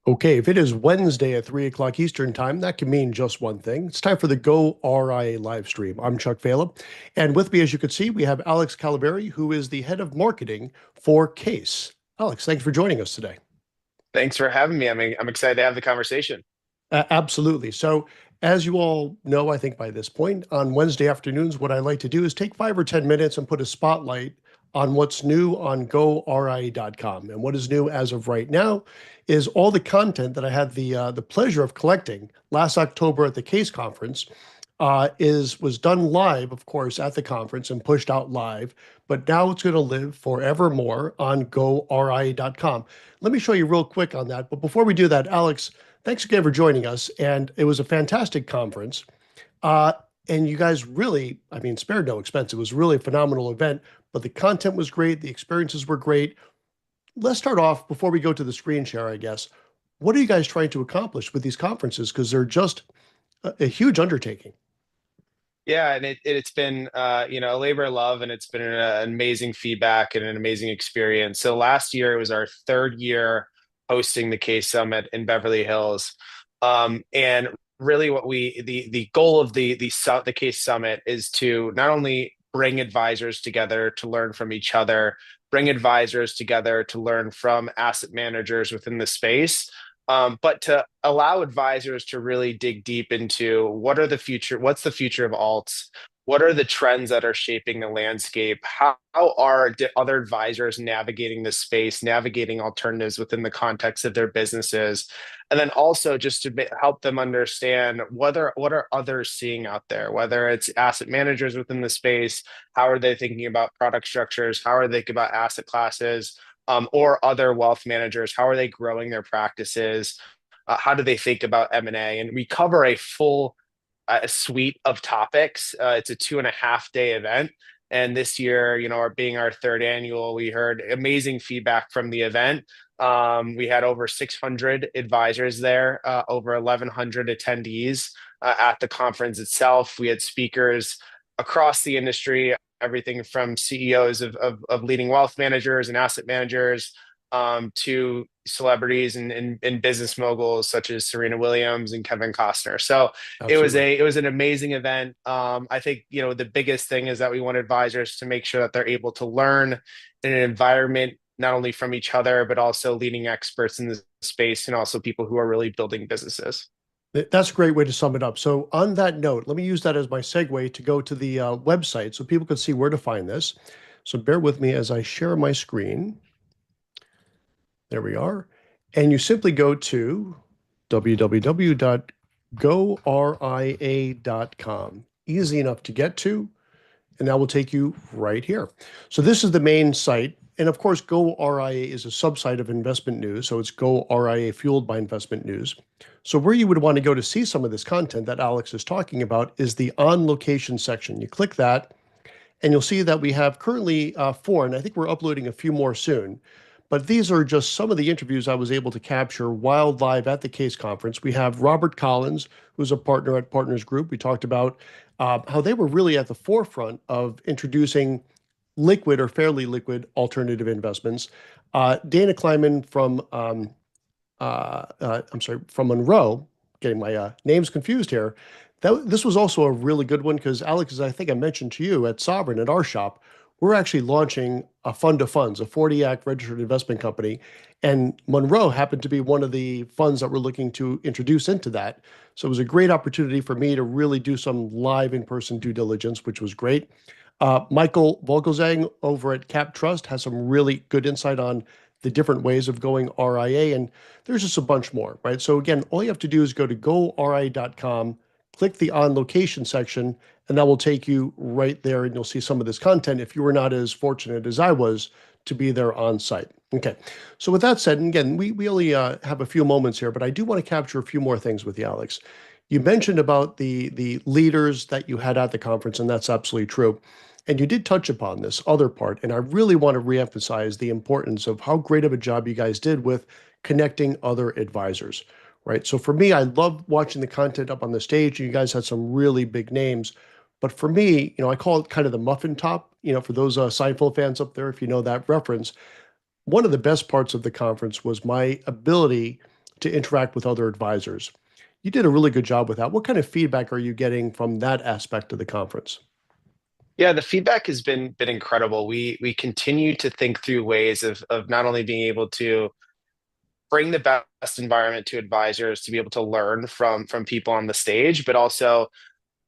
Okay, if it is Wednesday at 3 o'clock Eastern Time, that can mean just one thing. It's time for the goRIA live stream. I'm Chuck Vela. And with me, as you can see, we have Alex Cavalieri, who is the head of marketing for CAIS. Alex, thanks for joining us today. Thanks for having me. I'm excited to have the conversation. Absolutely. So, as you all know, I think by this point, on Wednesday afternoons, what I like to do is take 5 or 10 minutes and put a spotlight on what's new on goRIA.com. And what is new as of right now is all the content that I had the pleasure of collecting last October at the CASE conference. Was done live, of course, at the conference and pushed out live, but now it's going to live forevermore on goRIA.com. Let me show you real quick on that. But before we do that, Alex, thanks again for joining us. And it was a fantastic conference. Uh, and you guys really, I mean, spared no expense. It was really a phenomenal event, but the content was great. The experiences were great. Let's start off before we go to the screen share, I guess. What are you guys trying to accomplish with these conferences? Because they're just a huge undertaking. Yeah, and it's been a labor of love, and it's been an amazing feedback and an amazing experience. So last year it was our third year hosting the CAIS Summit in Beverly Hills, and really what the goal of the CAIS Summit is to not only bring advisors together to learn from each other, bring advisors together to learn from asset managers within the space, but to allow advisors to really dig deep into what's the future of alts? What are the trends that are shaping the landscape? How are other advisors navigating this space, navigating alternatives within the context of their businesses? And then also just to help them understand what are others seeing out there, whether it's asset managers within the space, how are they thinking about product structures? How are they thinking about asset classes? Or other wealth managers, how are they growing their practices? How do they think about M&A? And we cover a full suite of topics. It's a 2.5 day event. And this year, being our third annual, we heard amazing feedback from the event. We had over 600 advisors there, over 1,100 attendees at the conference itself. We had speakers across the industry, everything from CEOs of leading wealth managers and asset managers, to celebrities and business moguls such as Serena Williams and Kevin Costner. So Absolutely. it was an amazing event. I think the biggest thing is that we want advisors to make sure that they're able to learn in an environment not only from each other but also leading experts in the space and also people who are really building businesses. That's a great way to sum it up. So, on that note, let me use that as my segue to go to the website so people can see where to find this. So, bear with me as I share my screen. There we are. And you simply go to www.goria.com. Easy enough to get to, and that will take you right here. So this is the main site. And of course, goRIA is a subsite of Investment News. So it's goRIA fueled by Investment News. So where you would want to go to see some of this content that Alex is talking about is the on location section. You click that, and you'll see that we have currently four, and I think we're uploading a few more soon. But these are just some of the interviews I was able to capture while live at the CASE conference. We have Robert Collins, who's a partner at Partners Group. We talked about how they were really at the forefront of introducing liquid or fairly liquid alternative investments. Dana Kleiman I'm sorry, from Monroe, getting my names confused here. This was also a really good one because Alex, as I think I mentioned to you at Sovereign at our shop, we're actually launching a fund of funds, a 40 Act registered investment company. And Monroe happened to be one of the funds that we're looking to introduce into that. So it was a great opportunity for me to really do some live in person due diligence, which was great. Michael Vogelzang over at Cap Trust has some really good insight on the different ways of going RIA, and there's just a bunch more, right? So again, all you have to do is go to goRIA.com, click the on location section, and that will take you right there, and you'll see some of this content if you were not as fortunate as I was to be there on site. Okay, so with that said, and again, we only have a few moments here, but I do want to capture a few more things with you, Alex. You mentioned about the leaders that you had at the conference, and that's absolutely true. And you did touch upon this other part, and I really want to reemphasize the importance of how great of a job you guys did with connecting other advisors, right? So for me, I love watching the content up on the stage. You guys had some really big names, but for me, I call it kind of the muffin top. For those Seinfeld fans up there, if you know that reference, one of the best parts of the conference was my ability to interact with other advisors. You did a really good job with that. What kind of feedback are you getting from that aspect of the conference? Yeah, the feedback has been incredible. We continue to think through ways of not only being able to bring the best environment to advisors to be able to learn from people on the stage, but also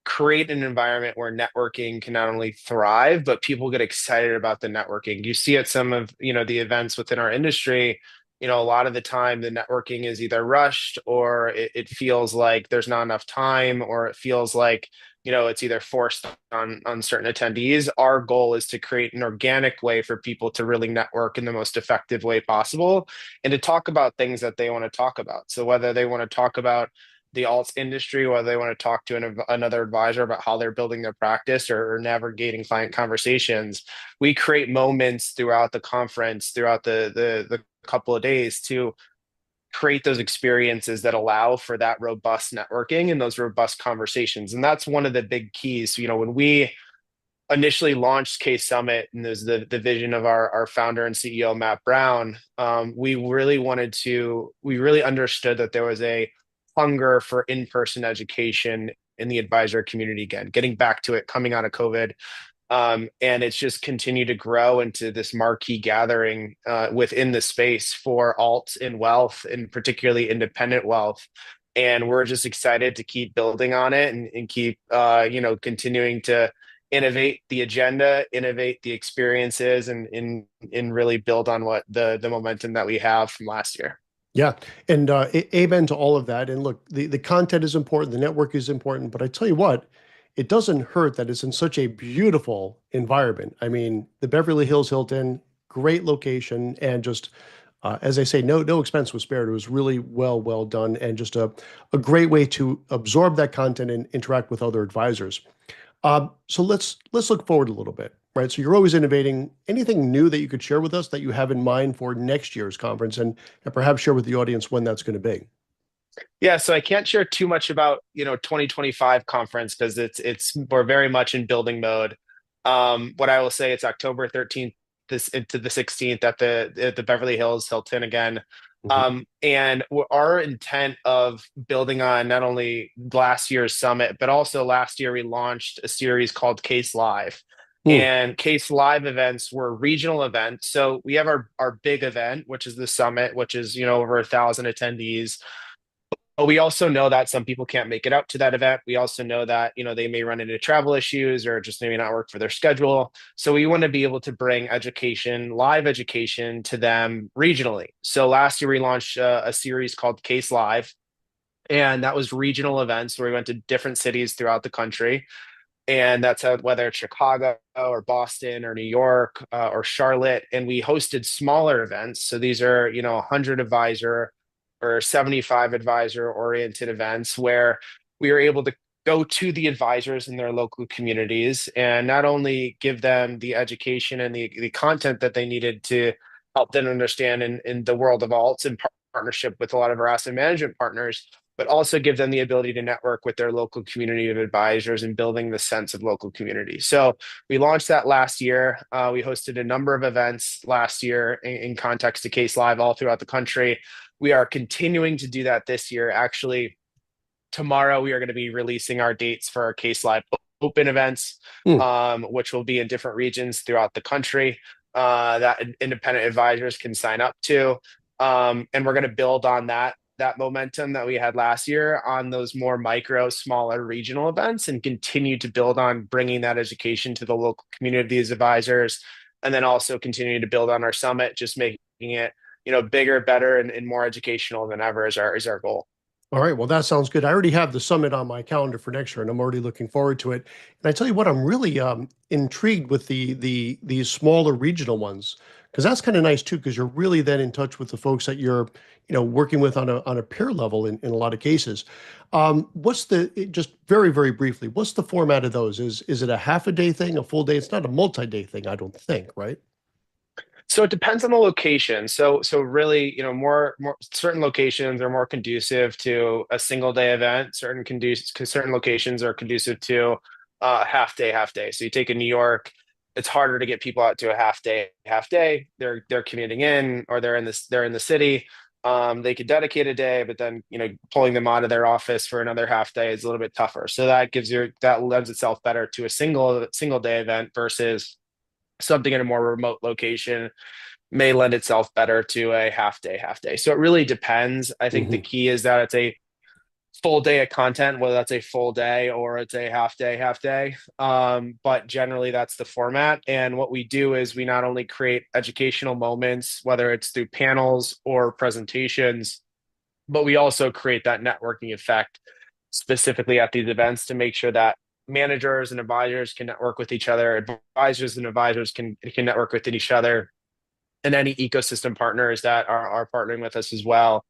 create an environment where networking can not only thrive, but people get excited about the networking. You see at some of, the events within our industry, a lot of the time the networking is either rushed or it feels like there's not enough time, or it feels like, it's either forced on certain attendees. Our goal is to create an organic way for people to really network in the most effective way possible and to talk about things that they want to talk about. So whether they want to talk about the alts industry, whether they want to talk to another advisor about how they're building their practice, or navigating client conversations, we create moments throughout the conference, throughout the couple of days, to create those experiences that allow for that robust networking and those robust conversations. And that's one of the big keys. When we initially launched CAIS Summit, and there's the vision of our founder and CEO, Matt Brown, we really understood that there was a hunger for in-person education in the advisor community again, getting back to it, coming out of COVID. And it's just continued to grow into this marquee gathering within the space for alts and wealth, and particularly independent wealth. And we're just excited to keep building on it, and keep, continuing to innovate the agenda, innovate the experiences, and really build on what the momentum that we have from last year. Yeah, and amen to all of that. And look, the content is important, the network is important, but I tell you what, it doesn't hurt that it's in such a beautiful environment. I mean, the Beverly Hills Hilton, great location, and just as I say, no expense was spared. It was really well done, and just a great way to absorb that content and interact with other advisors. So let's look forward a little bit, right? So you're always innovating. Anything new that you could share with us that you have in mind for next year's conference, and perhaps share with the audience when that's going to be? Yeah, so I can't share too much about 2025 conference, because we're very much in building mode. What I will say, it's October 13th this into the 16th at the Beverly Hills Hilton again. Mhm. And our intent of building on not only last year's summit, but also last year we launched a series called CAIS Live. Hmm. And CAIS Live events were regional events. So we have our big event, which is the summit, which is over 1,000 attendees. But we also know that some people can't make it out to that event. We also know that, they may run into travel issues, or just maybe not work for their schedule. So we want to be able to bring education, live education, to them regionally. So last year we launched a series called CAIS Live, and that was regional events where we went to different cities throughout the country. And that's whether it's Chicago or Boston or New York or Charlotte. And we hosted smaller events. So these are, 100 advisor or 75 advisor oriented events, where we were able to go to the advisors in their local communities and not only give them the education and the content that they needed to help them understand in the world of alts, in partnership with a lot of our asset management partners, but also give them the ability to network with their local community of advisors and building the sense of local community. So we launched that last year. We hosted a number of events last year in context to CAIS Live all throughout the country. We are continuing to do that this year. Actually, tomorrow we are going to be releasing our dates for our CAIS Live open events, Hmm. which will be in different regions throughout the country that independent advisors can sign up to. And we're going to build on that momentum that we had last year on those more micro, smaller regional events, and continue to build on bringing that education to the local community of these advisors. And then also continuing to build on our summit, just making it, bigger, better, and more educational than ever is our goal. All right, well, that sounds good. I already have the summit on my calendar for next year, and I'm already looking forward to it. And I tell you what, I'm really intrigued with these smaller regional ones, because that's kind of nice too, because you're really then in touch with the folks that you're, working with on a peer level in a lot of cases. Just very briefly, what's the format of those? Is it a half a day thing, a full day? It's not a multi-day thing, I don't think, right? So it depends on the location. So really, more certain locations are more conducive to a single day event. Certain locations are conducive to half day, half day. So you take in New York, it's harder to get people out to a half day, half day. They're commuting in, or they're in the city. They could dedicate a day, but then, pulling them out of their office for another half day is a little bit tougher. So that lends itself better to a single day event versus something in a more remote location may lend itself better to a half day. So it really depends. I think the Hmm. key is that it's a full day of content, whether that's a full day or it's a half day. But generally, that's the format. And what we do is we not only create educational moments, whether it's through panels or presentations, but we also create that networking effect specifically at these events to make sure that managers and advisors can network with each other, advisors and advisors can network with each other, and any ecosystem partners that are partnering with us as well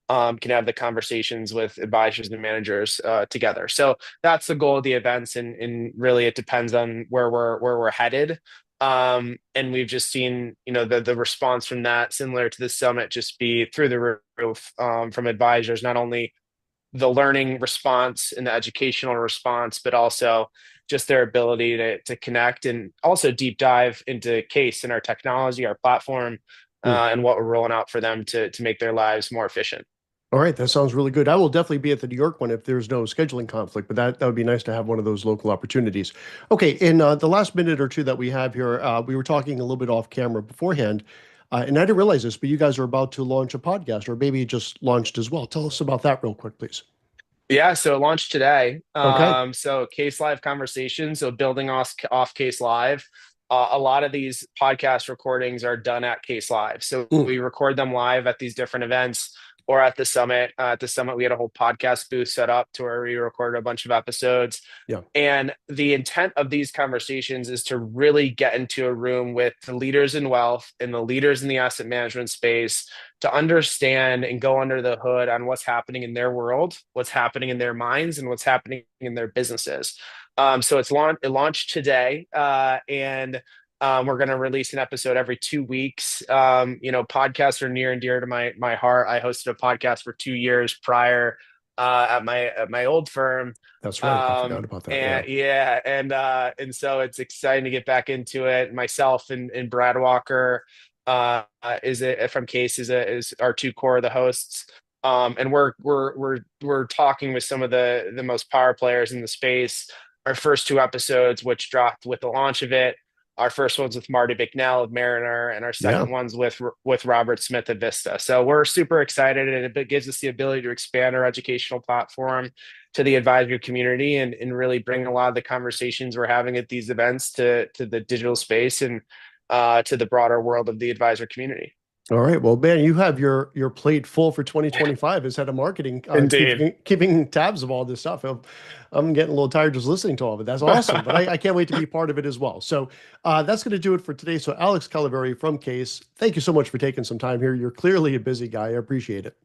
can have the conversations with advisors and managers together. So that's the goal of the events, and really it depends on where we're headed. And we've just seen, the response from that, similar to the summit, just be through the roof from advisors, not only the learning response and the educational response, but also just their ability to connect and also deep dive into CAIS and our technology, our platform, and what we're rolling out for them to make their lives more efficient. All right, that sounds really good. I will definitely be at the New York one if there's no scheduling conflict, but that would be nice to have one of those local opportunities. Okay, in the last minute or two that we have here, we were talking a little bit off camera beforehand, and I didn't realize this, but you guys are about to launch a podcast, or maybe you just launched as well. Tell us about that real quick, please. Yeah, so it launched today. Okay. So Case Live Conversations, so building off Case Live. A lot of these podcast recordings are done at Case Live. So Mm, we record them live at these different events or at the summit. At the summit, we had a whole podcast booth set up to where we recorded a bunch of episodes. yeah. And the intent of these conversations is to really get into a room with the leaders in wealth and the leaders in the asset management space to understand and go under the hood on what's happening in their world, what's happening in their minds, and what's happening in their businesses. So it launched today, and we're going to release an episode every 2 weeks. Podcasts are near and dear to my heart. I hosted a podcast for 2 years prior at my old firm. That's right. I forgot about that. Yeah. And yeah, and so it's exciting to get back into it. Myself and Brad Walker is it from Case is our two core of the hosts. And we're talking with some of the most power players in the space. Our first two episodes, which dropped with the launch of it, our first one's with Marty Bicknell of Mariner, and our Yeah. second one's with Robert Smith of Vista. So we're super excited, and it gives us the ability to expand our educational platform to the advisory community and really bring a lot of the conversations we're having at these events to the digital space and to the broader world of the advisor community. All right. Well, man, you have your plate full for 2025 as head of marketing, Indeed. keeping tabs of all this stuff. I'm getting a little tired just listening to all of it. That's awesome, but I can't wait to be part of it as well. So that's going to do it for today. So Alex Cavalieri from Case, thank you so much for taking some time here. You're clearly a busy guy. I appreciate it.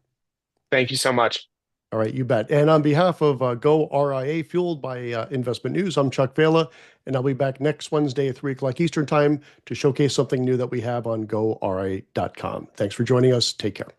Thank you so much. All right, you bet. And on behalf of goRIA, fueled by Investment News, I'm Chuck Vela, and I'll be back next Wednesday at 3 o'clock Eastern Time to showcase something new that we have on goRIA.com. Thanks for joining us. Take care.